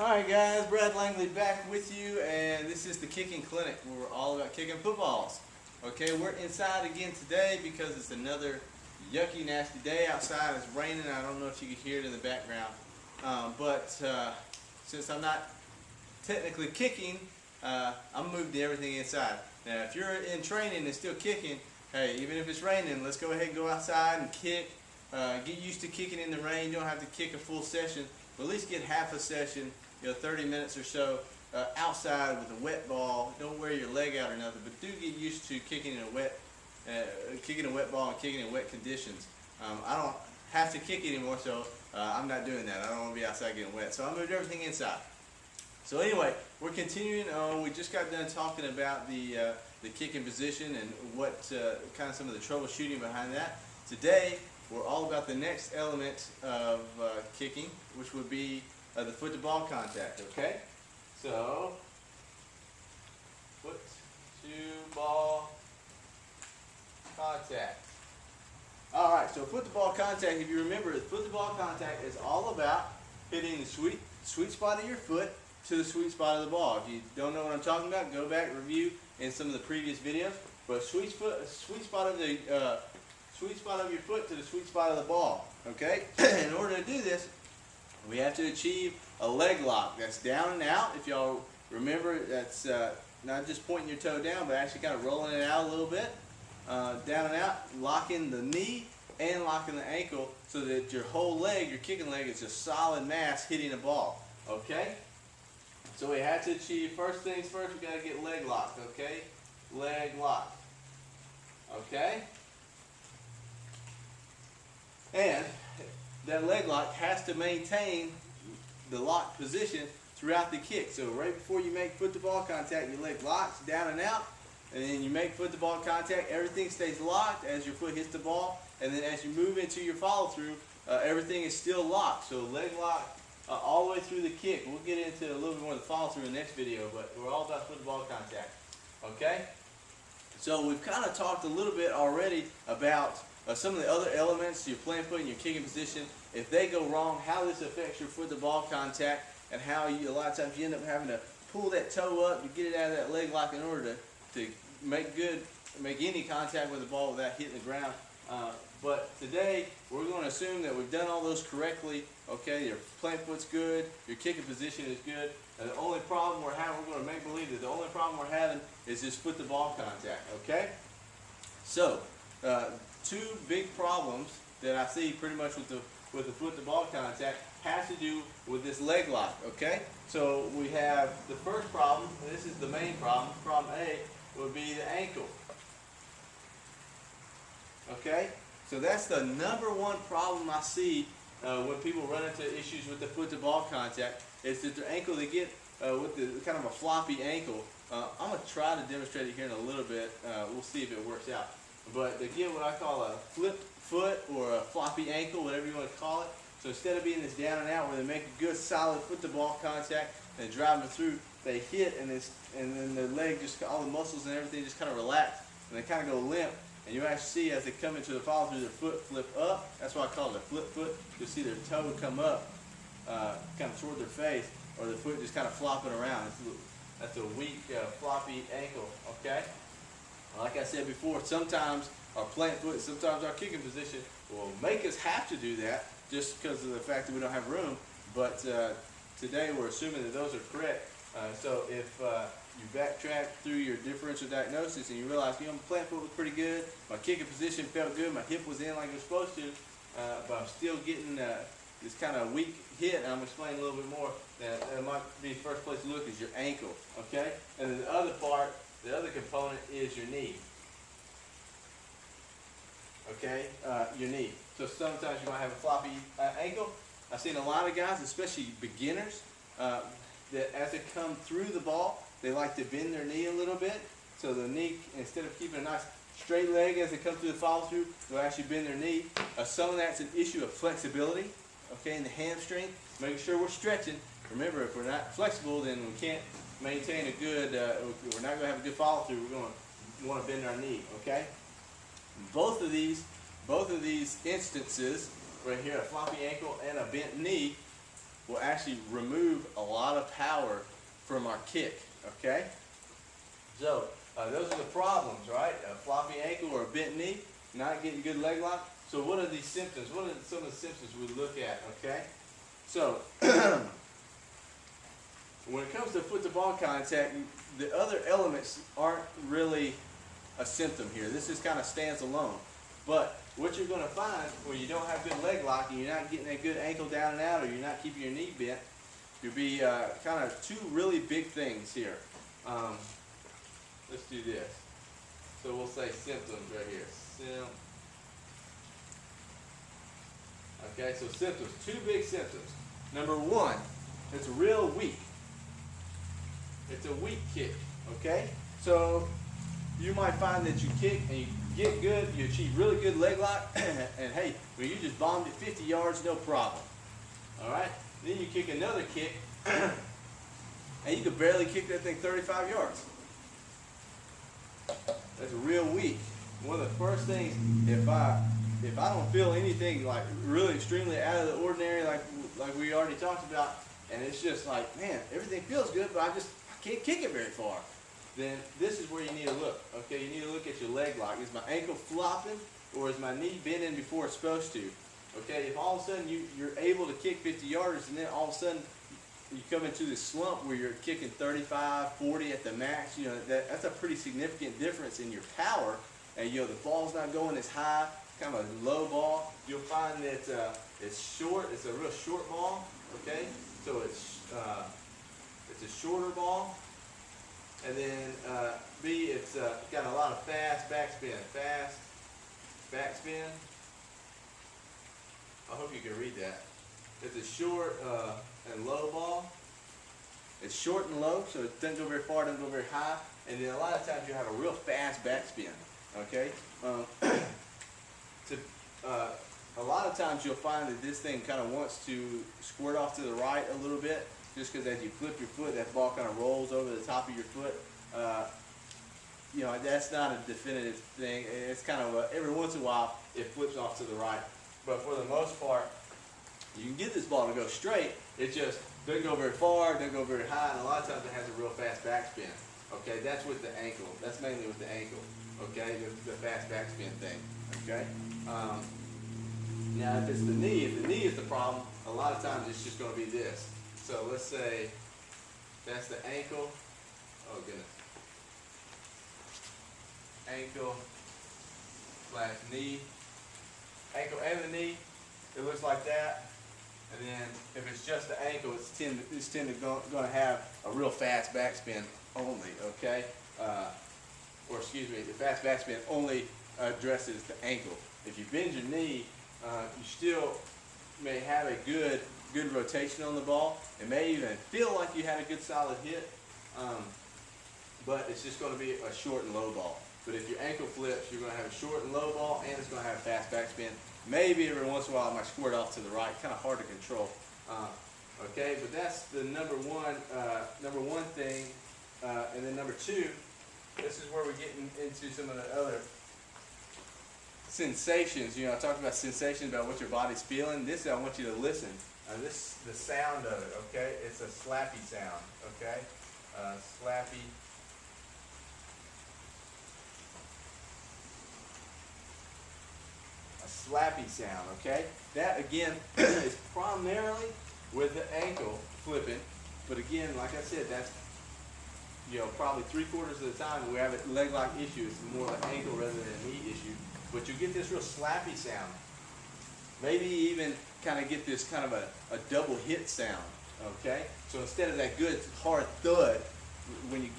Alright guys, Brad Langley back with you, and this is the kicking clinic where we're all about kicking footballs. Okay, we're inside again today because it's another yucky, nasty day outside. It's raining. I don't know if you can hear it in the background. But since I'm not technically kicking, I'm moving everything inside. Now, if you're in training and still kicking, hey, even if it's raining, let's go ahead and go outside and kick. Get used to kicking in the rain. You don't have to kick a full session, but at least get half a session, 30 minutes or so outside with a wet ball. Don't wear your leg out or nothing, but do get used to kicking in a wet ball and kicking in wet conditions. I don't have to kick anymore, so I'm not doing that. I don't want to be outside getting wet, so I moved everything inside. So anyway, we're continuing on. We just got done talking about the kicking position and what kind of some of the troubleshooting behind that. Today, we're all about the next element of kicking, which would be the foot to ball contact, okay? So, foot to ball contact. Alright, so foot to ball contact, if you remember, foot to ball contact is all about hitting the sweet spot of your foot to the sweet spot of the ball. If you don't know what I'm talking about, go back and review in some of the previous videos. But sweet spot of your foot to the sweet spot of the ball. Okay? In order to do this, we have to achieve a leg lock. That's down and out. If y'all remember, that's not just pointing your toe down, but actually kind of rolling it out a little bit. Down and out, locking the knee and locking the ankle so that your whole leg, your kicking leg, is a solid mass hitting a ball. Okay? So we have to achieve, first things first, we got to get leg locked. Okay? Leg lock. Okay? And that leg lock has to maintain the locked position throughout the kick. So right before you make foot to ball contact, your leg locks down and out, and then you make foot to ball contact, everything stays locked as your foot hits the ball, and then as you move into your follow through, everything is still locked. So leg lock all the way through the kick. We'll get into a little bit more of the follow through in the next video, but we're all about foot to ball contact. Okay? So we've kind of talked a little bit already about some of the other elements, your plant foot and your kicking position. If they go wrong, how this affects your foot to ball contact, and how a lot of times you end up having to pull that toe up to get it out of that leg lock in order to make any contact with the ball without hitting the ground. But today we're going to assume that we've done all those correctly. Okay, your plant foot's good, your kicking position is good, and the only problem we're having, we're going to make believe that the only problem we're having is this foot to ball contact. Okay, so two big problems that I see pretty much with the foot to ball contact has to do with this leg lock. Okay, so we have the first problem, and this is the main problem. Problem A would be the ankle. Okay, so that's the #1 problem I see when people run into issues with the foot to ball contact, is that their ankle, they get with the kind of a floppy ankle. I'm going to try to demonstrate it here in a little bit. We'll see if it works out. But they get what I call a flipped foot or a floppy ankle, whatever you want to call it. So instead of being this down and out where they make a good solid foot to ball contact and driving through, they hit and then their leg, just all the muscles and everything just kind of relax and they kind of go limp. And you actually see as they come into the follow through, their foot flip up. That's why I call it a flip foot. You'll see their toe come up kind of toward their face, or the foot just kind of flopping around. That's a weak floppy ankle. Okay? Like I said before, sometimes our plant foot, sometimes our kicking position will make us have to do that just because of the fact that we don't have room. But today we're assuming that those are correct. So if you backtrack through your differential diagnosis and you realize, my plant foot was pretty good, my kicking position felt good, my hip was in like it was supposed to, but I'm still getting this kind of weak hit, and I'm going to explain a little bit more. That might be the first place to look is your ankle. Okay? And then the other part, the other component is your knee. Okay, your knee. So sometimes you might have a floppy ankle. I've seen a lot of guys, especially beginners, that as they come through the ball, they like to bend their knee a little bit. So the knee, instead of keeping a nice straight leg as they come through the follow through, they'll actually bend their knee. Some of that's an issue of flexibility, okay, in the hamstring, making sure we're stretching. Remember, if we're not flexible, then we can't maintain a good, we're not going to have a good follow through. We're going to want to bend our knee, okay? Both of these instances, right here, a floppy ankle and a bent knee, will actually remove a lot of power from our kick, okay? So, those are the problems, right? A floppy ankle or a bent knee, not getting good leg lock. So what are these symptoms? What are some of the symptoms we look at, okay? So, when it comes to foot to ball contact, the other elements aren't really a symptom here. This just kind of stands alone. But what you're going to find when you don't have good leg lock and you're not getting a good ankle down and out, or you're not keeping your knee bent, you'll be kind of two really big things here. Let's do this. So we'll say symptoms right here. Okay, so symptoms, two big symptoms. Number one, it's real weak. It's a weak kick, okay? So you might find that you kick and you get good, you achieve really good leg lock, and hey, well, you just bombed it 50 yards, no problem. All right? Then you kick another kick, and you could barely kick that thing 35 yards. That's real weak. One of the first things, if I don't feel anything like really extremely out of the ordinary, like we already talked about, and it's just like, man, everything feels good, but I can't kick it very far, then this is where you need to look. Okay, you need to look at your leg lock. Is my ankle flopping, or is my knee bending before it's supposed to? Okay, if all of a sudden you're able to kick 50 yards, and then all of a sudden you come into this slump where you're kicking 35, 40 at the max, you know, that's a pretty significant difference in your power, and you know, the ball's not going as high, kind of a low ball. You'll find that it's short, it's a real short ball, okay? So it's a shorter ball, and then B, it's got a lot of fast backspin, I hope you can read that. It's a short and low ball. It's short and low, so it doesn't go very far, doesn't go very high, and then a lot of times you have a real fast backspin, okay? A lot of times you'll find that this thing kind of wants to squirt off to the right a little bit, just because as you flip your foot, that ball kind of rolls over the top of your foot. You know, that's not a definitive thing. It's kind of every once in a while it flips off to the right, but for the most part, you can get this ball to go straight. It just doesn't go very far, doesn't go very high, and a lot of times it has a real fast backspin. Okay, that's with the ankle. That's mainly with the ankle. Okay, the fast backspin thing. Okay. Now, if it's the knee, if the knee is the problem, a lot of times it's just going to be this. So let's say that's the ankle. Oh goodness. Ankle / knee. Ankle and the knee. It looks like that. And then if it's just the ankle, it's going to have a real fast backspin only. Okay. Or excuse me, the fast backspin only addresses the ankle. If you bend your knee, you still may have a good rotation on the ball. It may even feel like you had a good solid hit, but it's just going to be a short and low ball. But if your ankle flips, you're going to have a short and low ball, and it's going to have a fast backspin. Maybe every once in a while it might squirt off to the right, kind of hard to control. Okay, but that's the number one thing. And then number two, this is where we're getting into some of the other sensations. You know, I talked about sensations, about what your body's feeling. This, I want you to listen. This, the sound of it, okay? It's a slappy sound, okay? Slappy. A slappy sound, okay? That, again, is primarily with the ankle flipping. But again, like I said, that's, you know, probably 3/4 of the time when we have a leg lock issue, it's more of an ankle rather than a knee issue. But you get this real slappy sound. Maybe even kind of get this kind of a double hit sound, okay? So instead of that good hard thud, when you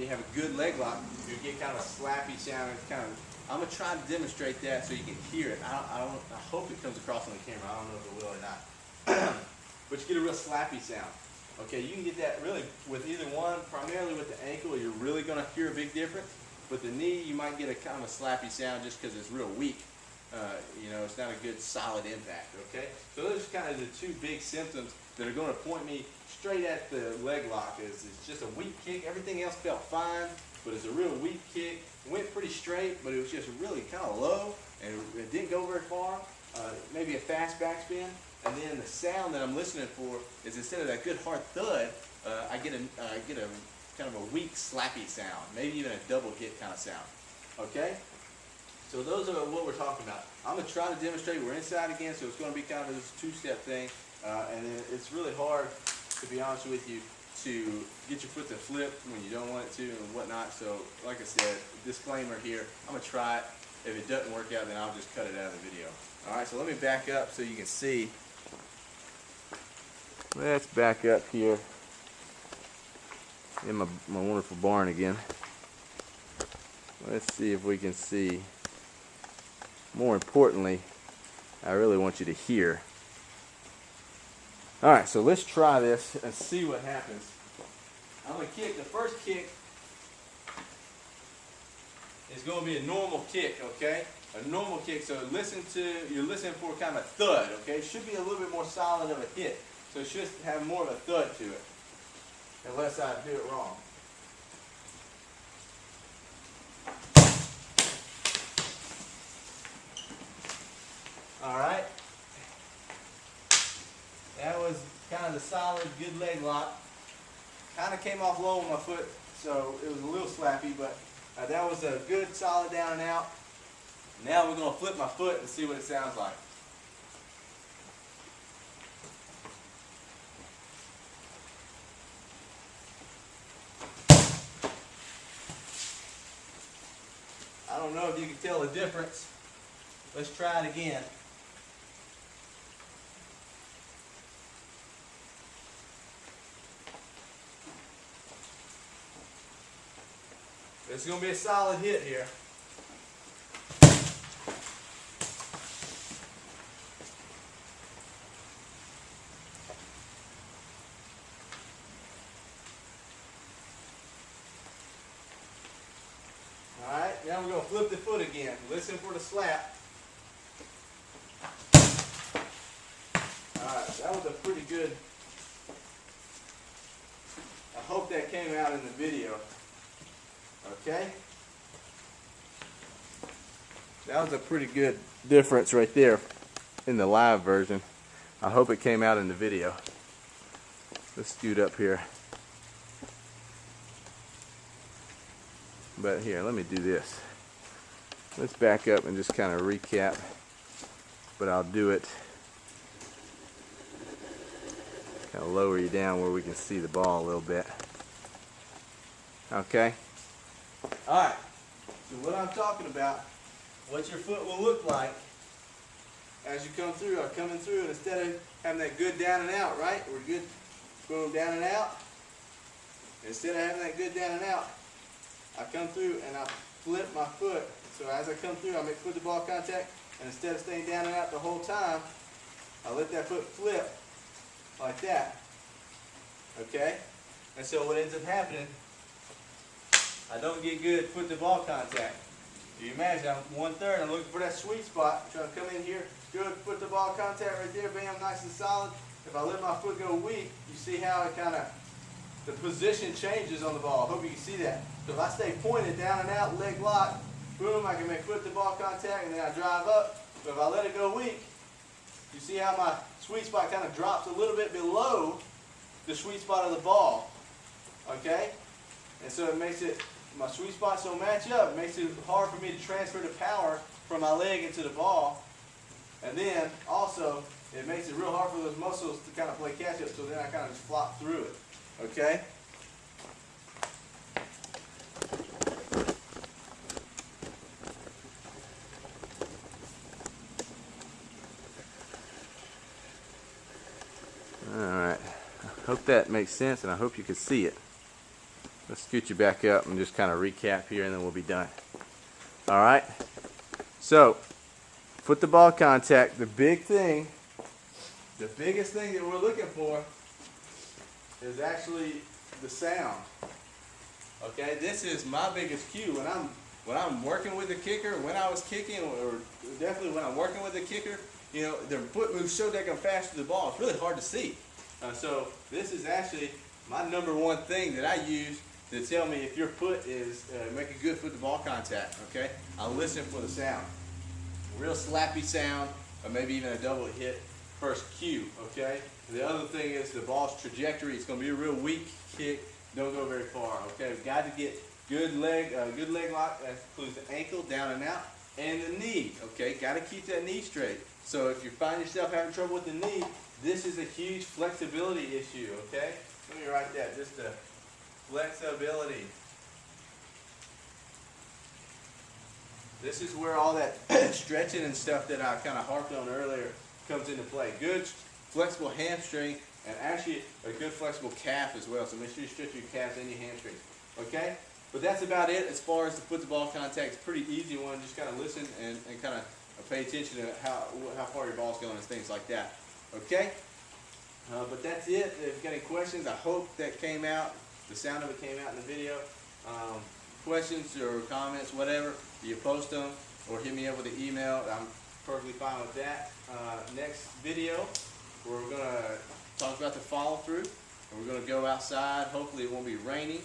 have a good leg lock, you get kind of a slappy sound. It's kind of, I'm gonna try to demonstrate that so you can hear it. I hope it comes across on the camera. I don't know if it will or not. But you get a real slappy sound. Okay, you can get that really with either one. Primarily with the ankle, you're really gonna hear a big difference. With the knee, you might get a kind of a slappy sound just because it's real weak. You know, it's not a good solid impact, okay? So those are kind of the two big symptoms that are going to point me straight at the leg lock. It's just a weak kick. Everything else felt fine, but it's a real weak kick. It went pretty straight, but it was just really kind of low, and it didn't go very far. Maybe a fast backspin. And then the sound that I'm listening for is, instead of that good hard thud, I get a kind of a weak slappy sound, maybe even a double hit kind of sound. Okay? So those are what we're talking about. I'm going to try to demonstrate. We're inside again, so it's going to be kind of this two-step thing. And then it's really hard, to be honest with you, to get your foot to flip when you don't want it to and whatnot. So like I said, disclaimer here, I'm going to try it. If it doesn't work out, then I'll just cut it out of the video. Alright, so let me back up so you can see. Let's back up here in my wonderful barn again. Let's see if we can see. More importantly, I really want you to hear. Alright, so let's try this and see what happens. I'm going to kick. The first kick is going to be a normal kick, okay? A normal kick. So you're listening for kind of a thud, okay? It should be a little bit more solid of a hit. So it should have more of a thud to it. Unless I do it wrong. Alright. That was kind of the solid, good leg lock. Kind of came off low on my foot, so it was a little slappy, but that was a good, solid down and out. Now we're going to flip my foot and see what it sounds like. I don't know if you can tell the difference. Let's try it again. It's going to be a solid hit here. Alright, now we're going to flip the foot again. Listen for the slap. Alright, that was a pretty good. I hope that came out in the video. Okay? That was a pretty good difference right there in the live version. I hope it came out in the video. Let's scoot up here. But here, let me do this. Let's back up and just kind of recap. But I'll do it. Kind of lower you down where we can see the ball a little bit. Okay? Alright, so what I'm talking about, what your foot will look like as you come through. I'm coming through, and instead of having that good down and out, right? We're good going down and out. Instead of having that good down and out, I come through and I flip my foot. So as I come through, I make foot to ball contact, and instead of staying down and out the whole time, I let that foot flip like that. Okay? And so what ends up happening, I don't get good foot to ball contact. You imagine I'm 1/3, I'm looking for that sweet spot. I'm trying to come in here, good foot to ball contact right there, bam, nice and solid. If I let my foot go weak, you see how it kind of, the position changes on the ball. I hope you can see that. So if I stay pointed down and out, leg lock, boom, I can make foot to ball contact, and then I drive up. But if I let it go weak, you see how my sweet spot kind of drops a little bit below the sweet spot of the ball. Okay? And so it makes it, my sweet spots don't match up. It makes it hard for me to transfer the power from my leg into the ball. And then also, it makes it real hard for those muscles to kind of play catch up, so then I kind of just flop through it. Okay? Alright. I hope that makes sense, and I hope you can see it. Let's scoot you back up and just kind of recap here, and then we'll be done. Alright? So, foot to ball contact, the biggest thing that we're looking for is actually the sound. Okay? This is my biggest cue. When I'm working with the kicker, when I was kicking, or definitely when I'm working with the kicker, you know, their foot moves so damn fast to the ball, it's really hard to see. So this is actually my #1 thing that I use to tell me if your foot is making good foot to ball contact. Okay, I'll listen for the sound, real slappy sound, or maybe even a double hit. first cue, okay? The other thing is the ball's trajectory. It's going to be a real weak kick. Don't go very far, okay? We've got to get good leg lock. That includes the ankle, down and out, and the knee, okay? Got to keep that knee straight. So if you find yourself having trouble with the knee, this is a huge flexibility issue, okay? Let me write that, just the flexibility. This is where all that stretching and stuff that I kind of harped on earlier comes into play. Good flexible hamstring and actually a good flexible calf as well. So make sure you stretch your calves and your hamstrings. Okay? But that's about it as far as the foot to ball contact. It's pretty easy one. Just kind of listen and kind of pay attention to how far your ball's going and things like that. Okay? But that's it. If you've got any questions, I hope that came out. The sound of it came out in the video. Questions or comments, whatever, you post them or hit me up with an email. I'm perfectly fine with that. Next video, we're going to talk about the follow through. And we're going to go outside. Hopefully it won't be raining.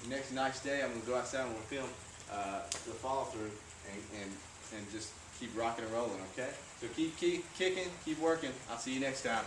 The next nice day, I'm going to go outside and we'll film the follow through and just keep rocking and rolling, okay? So keep kicking, keep working. I'll see you next time.